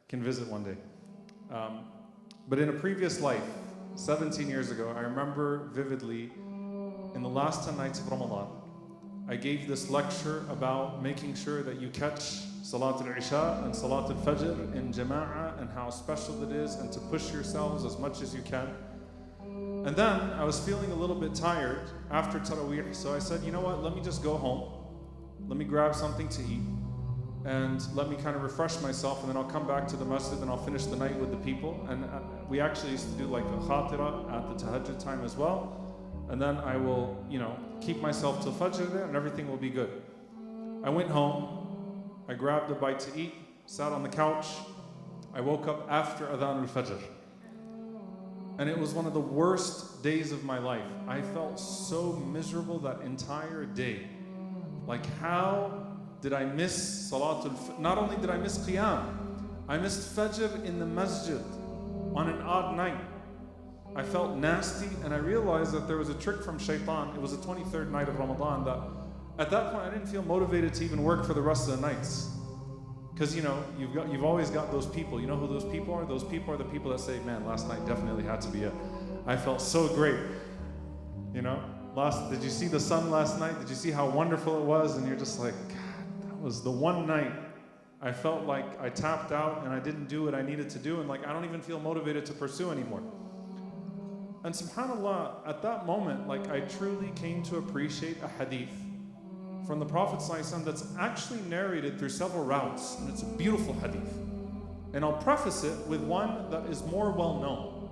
can visit one day. But in a previous life, 17 years ago, I remember vividly, in the last 10 nights of Ramadan, I gave this lecture about making sure that you catch Salatul Isha and Salatul Fajr in Jama'ah and how special it is, and to push yourselves as much as you can. And then I was feeling a little bit tired after Taraweeh, so I said, you know what, let me just go home. Let me grab something to eat and let me kind of refresh myself, and then I'll come back to the masjid and I'll finish the night with the people. And we actually used to do like a khatira at the tahajjud time as well. And then I will, keep myself till Fajr there and everything will be good. I went home, I grabbed a bite to eat, sat on the couch. I woke up after Adhan al-Fajr. And it was one of the worst days of my life. I felt so miserable that entire day. Like, how did I miss Salatul Fajr? Not only did I miss Qiyam, I missed Fajr in the masjid on an odd night. I felt nasty, and I realized that there was a trick from shaitan. It was the 23rd night of Ramadan that at that point I didn't feel motivated to even work for the rest of the nights. Because you've always got those people. You know who those people are? Those people are the people that say, man, last night definitely had to be it. I felt so great. Did you see the sun last night? Did you see how wonderful it was? And you're just like, God, that was the one night I felt like I tapped out and I didn't do what I needed to do, and like I don't even feel motivated to pursue anymore. And subhanAllah, at that moment, like I truly came to appreciate a hadith from the Prophet ﷺ that's actually narrated through several routes, and it's a beautiful hadith. And I'll preface it with one that is more well known.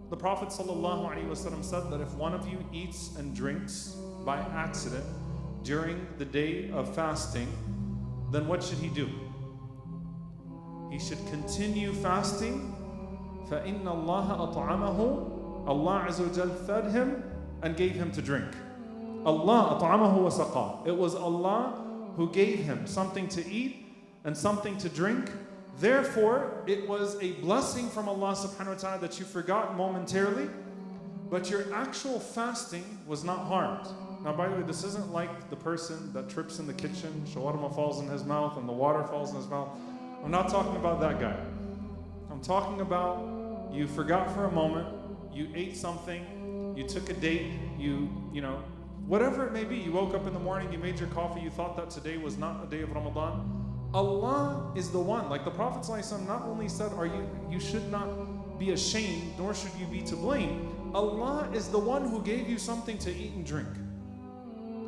The Prophet ﷺ said that if one of you eats and drinks by accident during the day of fasting, then what should he do? He should continue fasting. فَإِنَّ اللَّهَ أَطْعَمَهُ, Allah Azza wa Jal fed him and gave him to drink. Allah أطعمه وسقاه. It was Allah who gave him something to eat and something to drink. Therefore, it was a blessing from Allah subhanahu wa ta'ala that you forgot momentarily, but your actual fasting was not harmed. Now, by the way, this isn't like the person that trips in the kitchen, shawarma falls in his mouth and the water falls in his mouth. I'm not talking about that guy. I'm talking about you forgot for a moment, you ate something, you took a date, whatever it may be, you woke up in the morning, you made your coffee, you thought that today was not a day of Ramadan. Allah is the one. Like the Prophet ﷺ not only said, you should not be ashamed, nor should you be to blame. Allah is the one who gave you something to eat and drink.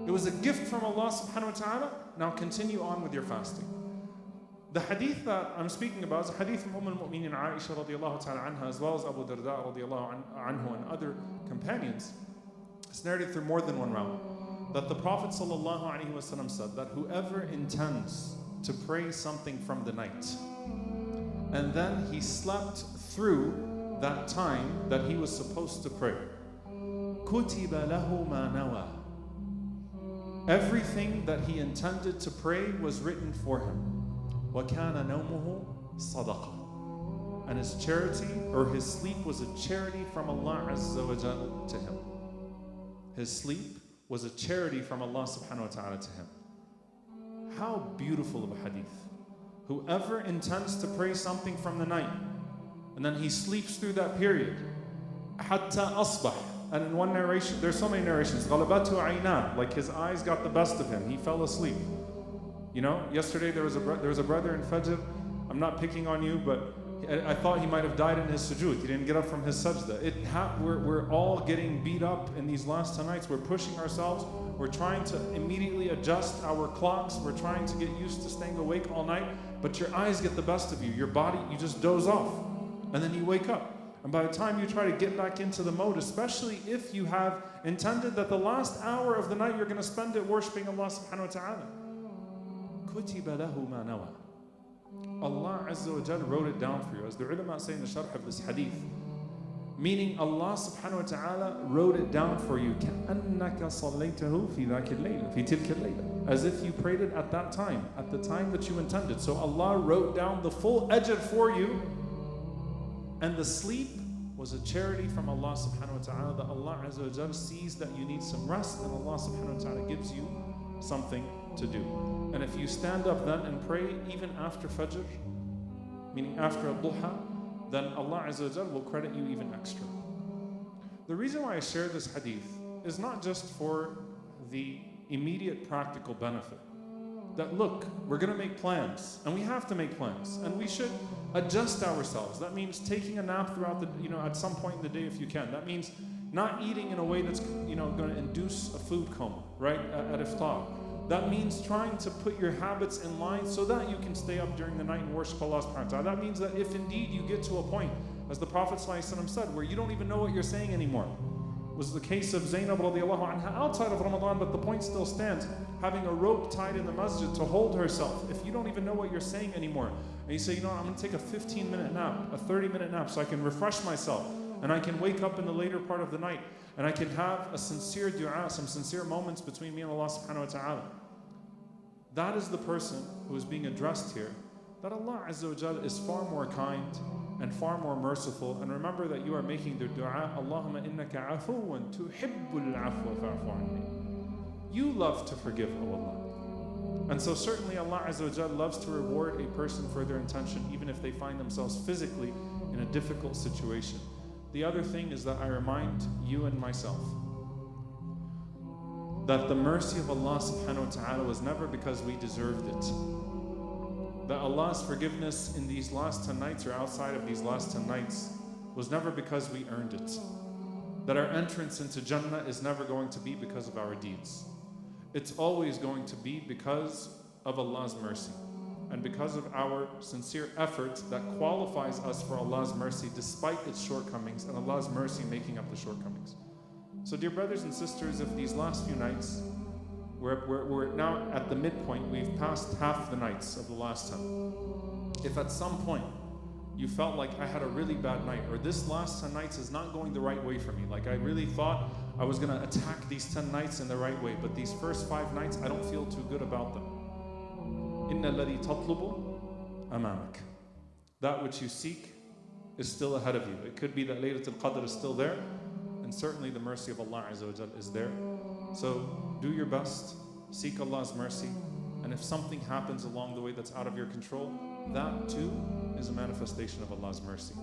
It was a gift from Allah subhanahu wa ta'ala. Now continue on with your fasting. The hadith that I'm speaking about is a hadith from al-Mu'minin Aisha radiallahu ta'ala anha, as well as Abu Darda radiallahu anhu and other companions. It's narrated through more than one round, that the Prophet sallallahu alaihi wasallam said that whoever intends to pray something from the night, and then he slept through that time that he was supposed to pray, كُتِبَ لَهُ مَا نَوَى. Everything that he intended to pray was written for him. وَكَانَ نَوْمُهُ صَدَقَةً. And his charity, or his sleep, was a charity from Allah Azza wa Jalla to him. His sleep was a charity from Allah subhanahu wa ta'ala to him. How beautiful of a hadith. Whoever intends to pray something from the night, and then he sleeps through that period, حَتَّى أَصْبَحَ. And in one narration, there's so many narrations, غَلَبَتُ عَيْنَاهُ, like his eyes got the best of him, he fell asleep. Yesterday there was a brother in Fajr, I'm not picking on you, but I thought he might have died in his sujood. He didn't get up from his sajda. We're all getting beat up in these last 10 nights. We're pushing ourselves. We're trying to immediately adjust our clocks. We're trying to get used to staying awake all night. But your eyes get the best of you. Your body, you just doze off. And then you wake up. And by the time you try to get back into the mode, especially if you have intended that the last hour of the night you're going to spend it worshiping Allah subhanahu wa ta'ala. كُتِبَ لَهُ مَا نَوَى. Allah Azza wa Jalla wrote it down for you. As the ulama say in the sharh of this hadith, meaning Allah subhanahu wa ta'ala wrote it down for you. كَأَنَّكَ صَلَّيْتَهُ فِي ذَاكِ اللَّيْلَ فِي تِلْكَ اللَّيْلَ. As if you prayed it at that time that you intended. So Allah wrote down the full ajr for you, and the sleep was a charity from Allah subhanahu wa ta'ala, that Allah Azza wa Jalla sees that you need some rest, and Allah subhanahu wa ta'ala gives you something to do. And if you stand up then and pray even after Fajr, meaning after al-duha, then Allah Azza wa Jal will credit you even extra. The reason why I share this hadith is not just for the immediate practical benefit. That look, we're going to make plans, and we have to make plans, and we should adjust ourselves. That means taking a nap throughout the, at some point in the day if you can. That means not eating in a way that's, going to induce a food coma, right, at iftar. That means trying to put your habits in line so that you can stay up during the night and worship Allah subhanahu wa ta'ala. That means that if indeed you get to a point, as the Prophet ﷺ said, where you don't even know what you're saying anymore. It was the case of Zainab radiallahu anha outside of Ramadan, but the point still stands. Having a rope tied in the masjid to hold herself. If you don't even know what you're saying anymore, and you say, I'm going to take a 15-minute nap, a 30-minute nap, so I can refresh myself, and I can wake up in the later part of the night, and I can have a sincere dua, some sincere moments between me and Allah subhanahu wa ta'ala. That is the person who is being addressed here, that Allah Azza wa Jal is far more kind and far more merciful. And remember that you are making the dua, Allahumma innaka afuwan tuhibbul afwa fa'fu anni. You love to forgive, O Allah. And so certainly Allah Azza wa Jal loves to reward a person for their intention, even if they find themselves physically in a difficult situation. The other thing is that I remind you and myself that the mercy of Allah subhanahu wa ta'ala was never because we deserved it. That Allah's forgiveness in these last 10 nights or outside of these last 10 nights was never because we earned it. That our entrance into Jannah is never going to be because of our deeds. It's always going to be because of Allah's mercy and because of our sincere effort that qualifies us for Allah's mercy despite its shortcomings, and Allah's mercy making up the shortcomings. So dear brothers and sisters, if these last few nights, we're now at the midpoint, we've passed half the nights of the last 10. If at some point you felt like I had a really bad night, or this last 10 nights is not going the right way for me, like I really thought I was going to attack these 10 nights in the right way, but these first 5 nights I don't feel too good about them. إِنَّ الَّذِي تَطْلُبُ أَمَامَكَ. That which you seek is still ahead of you. It could be that Laylatul Qadr is still there, and certainly the mercy of Allah Azza wa Jal is there. So do your best, seek Allah's mercy, and if something happens along the way that's out of your control, that too is a manifestation of Allah's mercy.